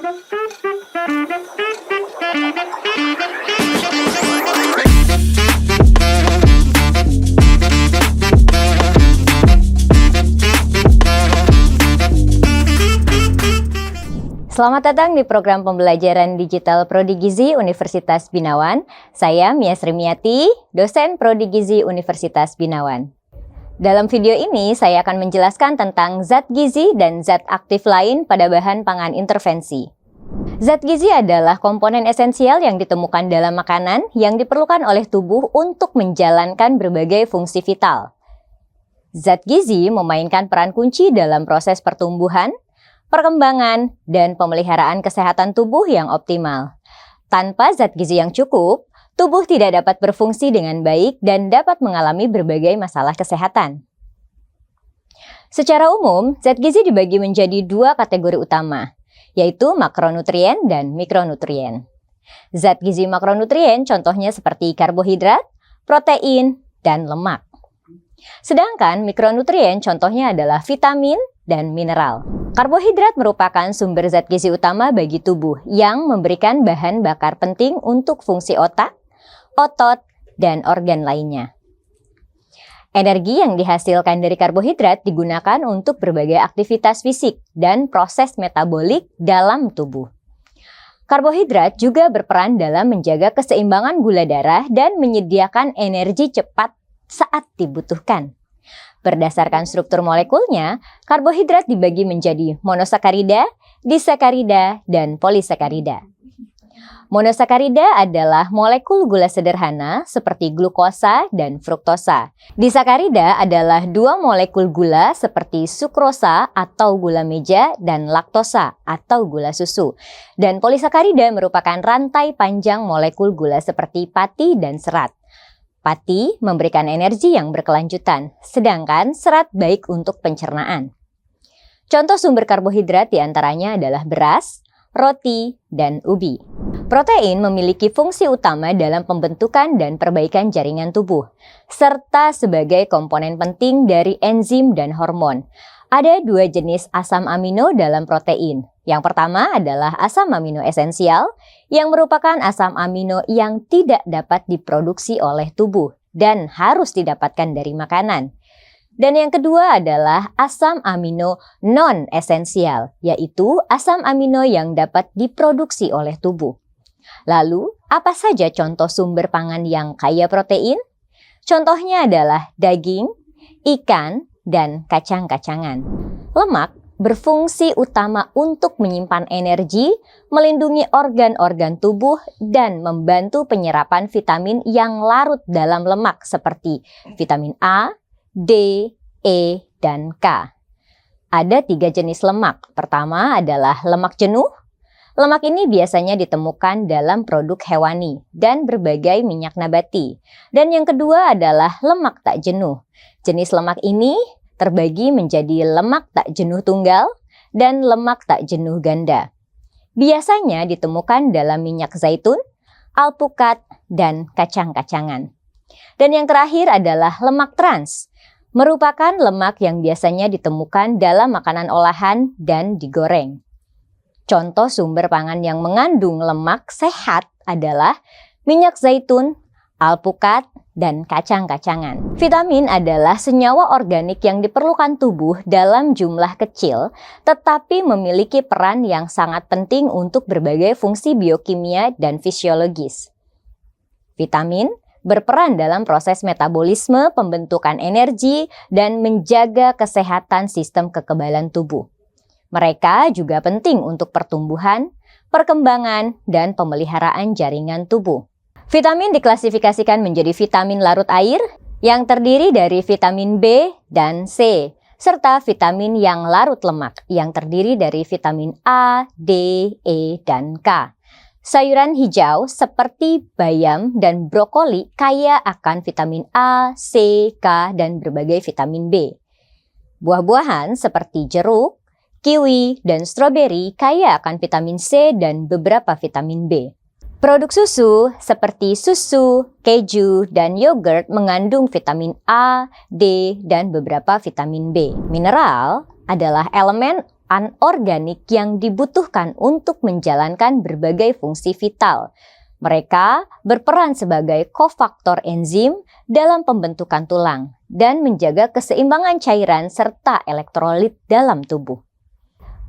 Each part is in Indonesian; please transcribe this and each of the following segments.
Selamat datang di program pembelajaran digital Prodi Gizi Universitas Binawan. Saya Mia Srimiati, dosen Prodi Gizi Universitas Binawan. Dalam video ini, saya akan menjelaskan tentang zat gizi dan zat aktif lain pada bahan pangan intervensi. Zat gizi adalah komponen esensial yang ditemukan dalam makanan yang diperlukan oleh tubuh untuk menjalankan berbagai fungsi vital. Zat gizi memainkan peran kunci dalam proses pertumbuhan, perkembangan, dan pemeliharaan kesehatan tubuh yang optimal. Tanpa zat gizi yang cukup, tubuh tidak dapat berfungsi dengan baik dan dapat mengalami berbagai masalah kesehatan. Secara umum, zat gizi dibagi menjadi dua kategori utama, yaitu makronutrien dan mikronutrien. Zat gizi makronutrien contohnya seperti karbohidrat, protein, dan lemak. Sedangkan mikronutrien contohnya adalah vitamin dan mineral. Karbohidrat merupakan sumber zat gizi utama bagi tubuh yang memberikan bahan bakar penting untuk fungsi otak, otot, dan organ lainnya. Energi yang dihasilkan dari karbohidrat digunakan untuk berbagai aktivitas fisik dan proses metabolik dalam tubuh. Karbohidrat juga berperan dalam menjaga keseimbangan gula darah dan menyediakan energi cepat saat dibutuhkan. Berdasarkan struktur molekulnya, karbohidrat dibagi menjadi monosakarida, disakarida, dan polisakarida. Monosakarida adalah molekul gula sederhana seperti glukosa dan fruktosa. Disakarida adalah dua molekul gula seperti sukrosa atau gula meja dan laktosa atau gula susu. Dan polisakarida merupakan rantai panjang molekul gula seperti pati dan serat. Pati memberikan energi yang berkelanjutan, sedangkan serat baik untuk pencernaan. Contoh sumber karbohidrat diantaranya adalah beras, roti, dan ubi. Protein memiliki fungsi utama dalam pembentukan dan perbaikan jaringan tubuh, serta sebagai komponen penting dari enzim dan hormon. Ada dua jenis asam amino dalam protein. Yang pertama adalah asam amino esensial, yang merupakan asam amino yang tidak dapat diproduksi oleh tubuh dan harus didapatkan dari makanan. Dan yang kedua adalah asam amino non-esensial, yaitu asam amino yang dapat diproduksi oleh tubuh. Lalu, apa saja contoh sumber pangan yang kaya protein? Contohnya adalah daging, ikan, dan kacang-kacangan. Lemak berfungsi utama untuk menyimpan energi, melindungi organ-organ tubuh, dan membantu penyerapan vitamin yang larut dalam lemak seperti vitamin A, D, E, dan K. Ada 3 jenis lemak. Pertama adalah lemak jenuh. Lemak ini biasanya ditemukan dalam produk hewani dan berbagai minyak nabati. Dan yang kedua adalah lemak tak jenuh. Jenis lemak ini terbagi menjadi lemak tak jenuh tunggal dan lemak tak jenuh ganda. Biasanya ditemukan dalam minyak zaitun, alpukat, dan kacang-kacangan. Dan yang terakhir adalah lemak trans, merupakan lemak yang biasanya ditemukan dalam makanan olahan dan digoreng. Contoh sumber pangan yang mengandung lemak sehat adalah minyak zaitun, alpukat, dan kacang-kacangan. Vitamin adalah senyawa organik yang diperlukan tubuh dalam jumlah kecil, tetapi memiliki peran yang sangat penting untuk berbagai fungsi biokimia dan fisiologis. Vitamin berperan dalam proses metabolisme, pembentukan energi, dan menjaga kesehatan sistem kekebalan tubuh. Mereka juga penting untuk pertumbuhan, perkembangan, dan pemeliharaan jaringan tubuh. Vitamin diklasifikasikan menjadi vitamin larut air yang terdiri dari vitamin B dan C, serta vitamin yang larut lemak yang terdiri dari vitamin A, D, E, dan K. Sayuran hijau seperti bayam dan brokoli kaya akan vitamin A, C, K, dan berbagai vitamin B. Buah-buahan seperti jeruk, kiwi, dan stroberi kaya akan vitamin C dan beberapa vitamin B. Produk susu seperti susu, keju, dan yogurt mengandung vitamin A, D, dan beberapa vitamin B. Mineral adalah elemen anorganik yang dibutuhkan untuk menjalankan berbagai fungsi vital. Mereka berperan sebagai kofaktor enzim dalam pembentukan tulang dan menjaga keseimbangan cairan serta elektrolit dalam tubuh.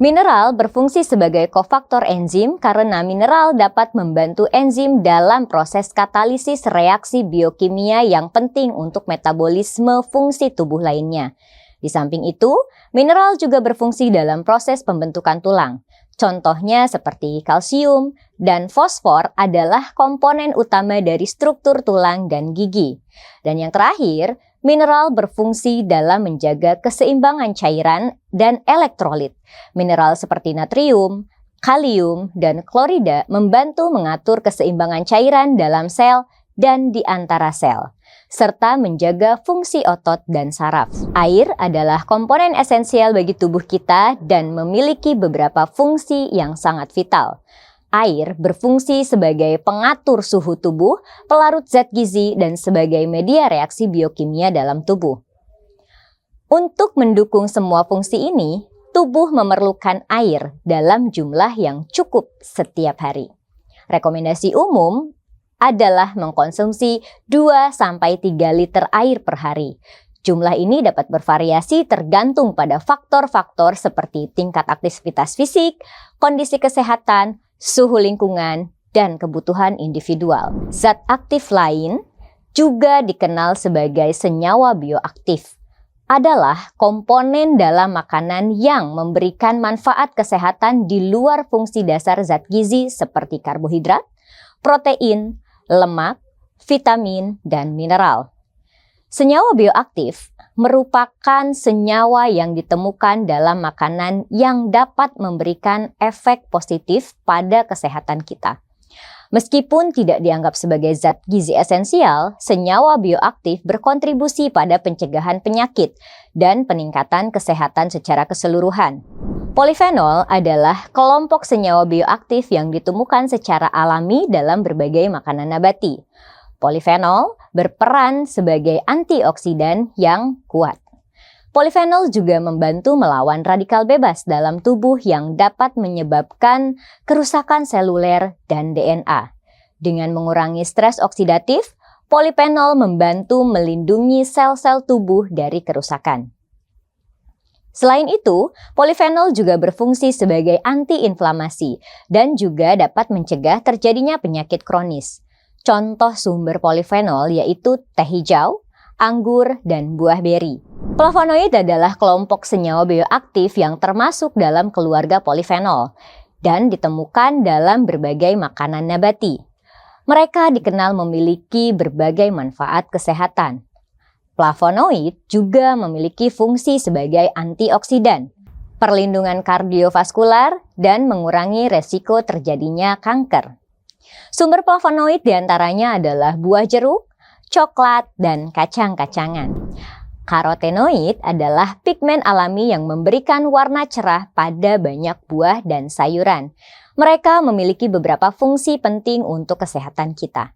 Mineral berfungsi sebagai kofaktor enzim karena mineral dapat membantu enzim dalam proses katalisis reaksi biokimia yang penting untuk metabolisme fungsi tubuh lainnya. Di samping itu, mineral juga berfungsi dalam proses pembentukan tulang. Contohnya seperti kalsium dan fosfor adalah komponen utama dari struktur tulang dan gigi. Dan yang terakhir, mineral berfungsi dalam menjaga keseimbangan cairan dan elektrolit. Mineral seperti natrium, kalium, dan klorida membantu mengatur keseimbangan cairan dalam sel dan di antara sel, serta menjaga fungsi otot dan saraf. Air adalah komponen esensial bagi tubuh kita dan memiliki beberapa fungsi yang sangat vital. Air berfungsi sebagai pengatur suhu tubuh, pelarut zat gizi, dan sebagai media reaksi biokimia dalam tubuh. Untuk mendukung semua fungsi ini, tubuh memerlukan air dalam jumlah yang cukup setiap hari. Rekomendasi umum adalah mengkonsumsi 2-3 liter air per hari. Jumlah ini dapat bervariasi tergantung pada faktor-faktor seperti tingkat aktivitas fisik, kondisi kesehatan, suhu lingkungan, dan kebutuhan individual. Zat aktif lain, juga dikenal sebagai senyawa bioaktif, adalah komponen dalam makanan yang memberikan manfaat kesehatan di luar fungsi dasar zat gizi seperti karbohidrat, protein, lemak, vitamin, dan mineral. Senyawa bioaktif merupakan senyawa yang ditemukan dalam makanan yang dapat memberikan efek positif pada kesehatan kita. Meskipun tidak dianggap sebagai zat gizi esensial, senyawa bioaktif berkontribusi pada pencegahan penyakit dan peningkatan kesehatan secara keseluruhan. Polifenol adalah kelompok senyawa bioaktif yang ditemukan secara alami dalam berbagai makanan nabati. Polifenol berperan sebagai antioksidan yang kuat. Polifenol juga membantu melawan radikal bebas dalam tubuh yang dapat menyebabkan kerusakan seluler dan DNA. Dengan mengurangi stres oksidatif, polifenol membantu melindungi sel-sel tubuh dari kerusakan. Selain itu, polifenol juga berfungsi sebagai antiinflamasi dan juga dapat mencegah terjadinya penyakit kronis. Contoh sumber polifenol yaitu teh hijau, anggur, dan buah beri. Flavonoid adalah kelompok senyawa bioaktif yang termasuk dalam keluarga polifenol dan ditemukan dalam berbagai makanan nabati. Mereka dikenal memiliki berbagai manfaat kesehatan. Flavonoid juga memiliki fungsi sebagai antioksidan, perlindungan kardiovaskular, dan mengurangi resiko terjadinya kanker. Sumber flavonoid diantaranya adalah buah jeruk, coklat, dan kacang-kacangan. Karotenoid adalah pigmen alami yang memberikan warna cerah pada banyak buah dan sayuran. Mereka memiliki beberapa fungsi penting untuk kesehatan kita.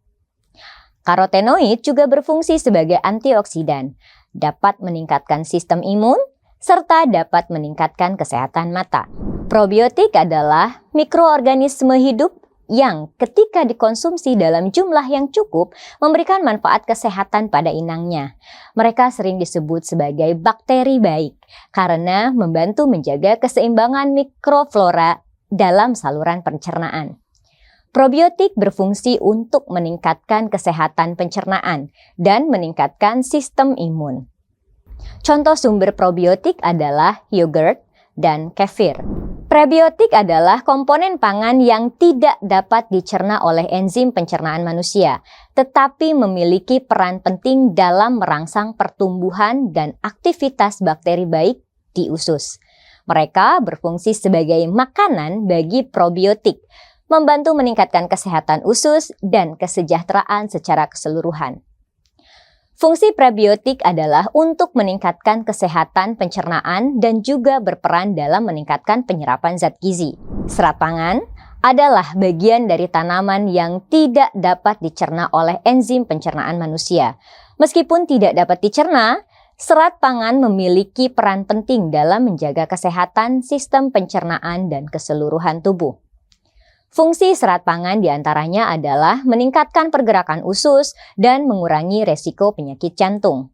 Karotenoid juga berfungsi sebagai antioksidan, dapat meningkatkan sistem imun, serta dapat meningkatkan kesehatan mata. Probiotik adalah mikroorganisme hidup yang ketika dikonsumsi dalam jumlah yang cukup memberikan manfaat kesehatan pada inangnya. Mereka sering disebut sebagai bakteri baik karena membantu menjaga keseimbangan mikroflora dalam saluran pencernaan. Probiotik berfungsi untuk meningkatkan kesehatan pencernaan dan meningkatkan sistem imun. Contoh sumber probiotik adalah yogurt dan kefir. Prebiotik adalah komponen pangan yang tidak dapat dicerna oleh enzim pencernaan manusia, tetapi memiliki peran penting dalam merangsang pertumbuhan dan aktivitas bakteri baik di usus. Mereka berfungsi sebagai makanan bagi probiotik, membantu meningkatkan kesehatan usus dan kesejahteraan secara keseluruhan. Fungsi prebiotik adalah untuk meningkatkan kesehatan pencernaan dan juga berperan dalam meningkatkan penyerapan zat gizi. Serat pangan adalah bagian dari tanaman yang tidak dapat dicerna oleh enzim pencernaan manusia. Meskipun tidak dapat dicerna, Serat pangan memiliki peran penting dalam menjaga kesehatan sistem pencernaan dan keseluruhan tubuh. Fungsi serat pangan diantaranya adalah meningkatkan pergerakan usus dan mengurangi resiko penyakit jantung.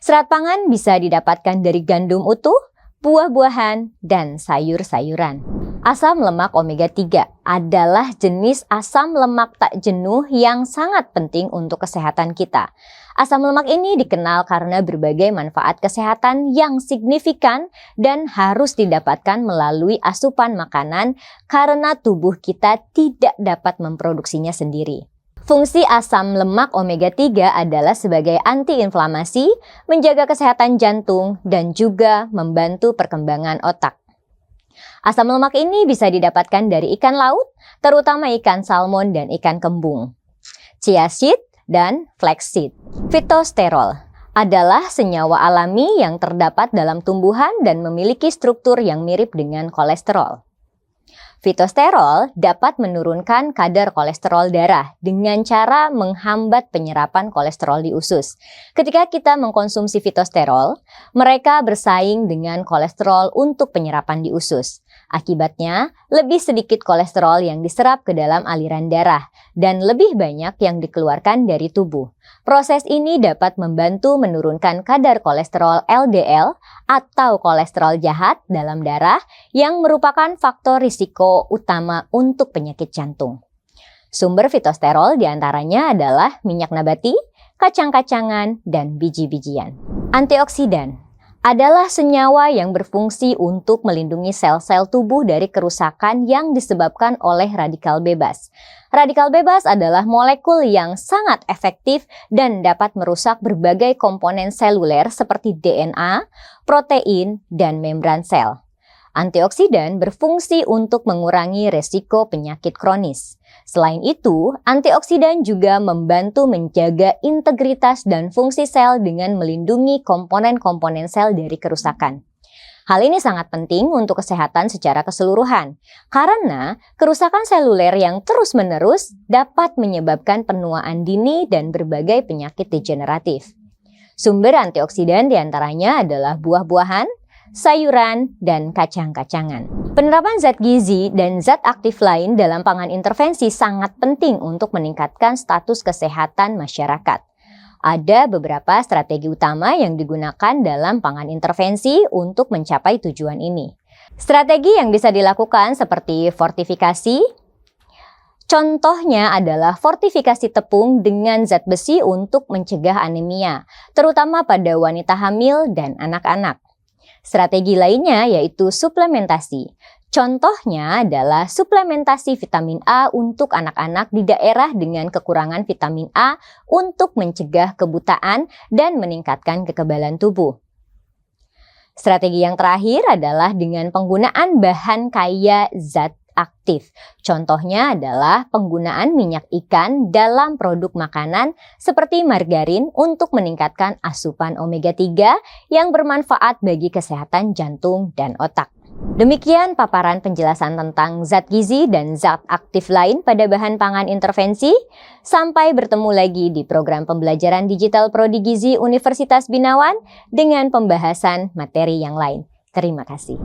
Serat pangan bisa didapatkan dari gandum utuh, buah-buahan, dan sayur-sayuran. Asam lemak omega 3 adalah jenis asam lemak tak jenuh yang sangat penting untuk kesehatan kita. Asam lemak ini dikenal karena berbagai manfaat kesehatan yang signifikan dan harus didapatkan melalui asupan makanan karena tubuh kita tidak dapat memproduksinya sendiri. Fungsi asam lemak omega 3 adalah sebagai antiinflamasi, menjaga kesehatan jantung, dan juga membantu perkembangan otak. Asam lemak ini bisa didapatkan dari ikan laut, terutama ikan salmon dan ikan kembung, chia seed, dan flaxseed. Fitosterol adalah senyawa alami yang terdapat dalam tumbuhan dan memiliki struktur yang mirip dengan kolesterol. Fitosterol dapat menurunkan kadar kolesterol darah dengan cara menghambat penyerapan kolesterol di usus. Ketika kita mengkonsumsi fitosterol, mereka bersaing dengan kolesterol untuk penyerapan di usus. Akibatnya, lebih sedikit kolesterol yang diserap ke dalam aliran darah dan lebih banyak yang dikeluarkan dari tubuh. Proses ini dapat membantu menurunkan kadar kolesterol LDL atau kolesterol jahat dalam darah yang merupakan faktor risiko utama untuk penyakit jantung. Sumber fitosterol diantaranya adalah minyak nabati, kacang-kacangan, dan biji-bijian. Antioksidan adalah senyawa yang berfungsi untuk melindungi sel-sel tubuh dari kerusakan yang disebabkan oleh radikal bebas. Radikal bebas adalah molekul yang sangat efektif dan dapat merusak berbagai komponen seluler seperti DNA, protein, dan membran sel. Antioksidan berfungsi untuk mengurangi resiko penyakit kronis. Selain itu, antioksidan juga membantu menjaga integritas dan fungsi sel dengan melindungi komponen-komponen sel dari kerusakan. Hal ini sangat penting untuk kesehatan secara keseluruhan, karena kerusakan seluler yang terus-menerus dapat menyebabkan penuaan dini dan berbagai penyakit degeneratif. Sumber antioksidan diantaranya adalah buah-buahan, sayuran, dan kacang-kacangan. Penerapan zat gizi dan zat aktif lain dalam pangan intervensi sangat penting untuk meningkatkan status kesehatan masyarakat. Ada beberapa strategi utama yang digunakan dalam pangan intervensi untuk mencapai tujuan ini. Strategi yang bisa dilakukan seperti fortifikasi. Contohnya adalah fortifikasi tepung dengan zat besi untuk mencegah anemia, terutama pada wanita hamil dan anak-anak. Strategi lainnya yaitu suplementasi. Contohnya adalah suplementasi vitamin A untuk anak-anak di daerah dengan kekurangan vitamin A untuk mencegah kebutaan dan meningkatkan kekebalan tubuh. Strategi yang terakhir adalah dengan penggunaan bahan kaya zat aktif. Contohnya adalah penggunaan minyak ikan dalam produk makanan seperti margarin untuk meningkatkan asupan omega 3 yang bermanfaat bagi kesehatan jantung dan otak. Demikian paparan penjelasan tentang zat gizi dan zat aktif lain pada bahan pangan intervensi. Sampai bertemu lagi di program pembelajaran digital Prodi Gizi Universitas Binawan dengan pembahasan materi yang lain. Terima kasih.